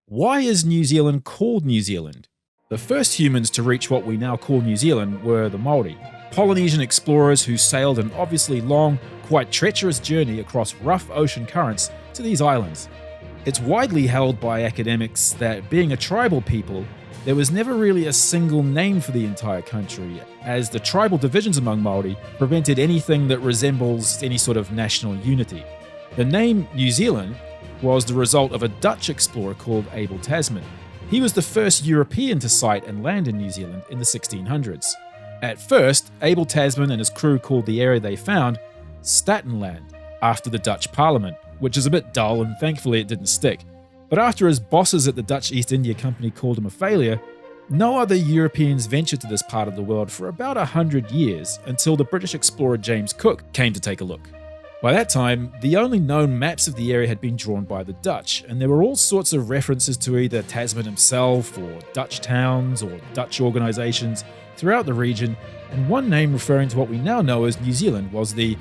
Why is New Zealand called New Zealand? The first humans to reach what we now call New Zealand were the Maori, Polynesian explorers who sailed an obviously long, quite treacherous journey across rough ocean currents to these islands. It's widely held by academics that being a tribal people, there was never really a single name for the entire country, as the tribal divisions among Maori prevented anything that resembles any sort of national unity. The name New Zealand was the result of a Dutch explorer called Abel Tasman. He was the first European to sight and land in New Zealand in the 1600s. At first, Abel Tasman and his crew called the area they found Statenland, after the Dutch Parliament, which is a bit dull and thankfully it didn't stick. But after his bosses at the Dutch East India Company called him a failure, no other Europeans ventured to this part of the world for about 100 years until the British explorer James Cook came to take a look. By that time, the only known maps of the area had been drawn by the Dutch, and there were all sorts of references to either Tasman himself or Dutch towns or Dutch organisations throughout the region, and one name referring to what we now know as New Zealand was the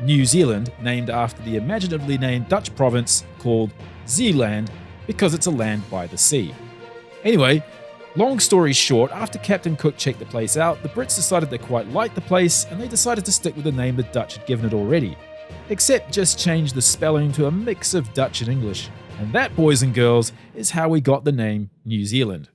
New Zealand, named after the imaginatively named Dutch province called Zeeland because it's a land by the sea. Anyway, long story short, after Captain Cook checked the place out, the Brits decided they quite liked the place and they decided to stick with the name the Dutch had given it already, except just change the spelling to a mix of Dutch and English. And that, boys and girls, is how we got the name New Zealand.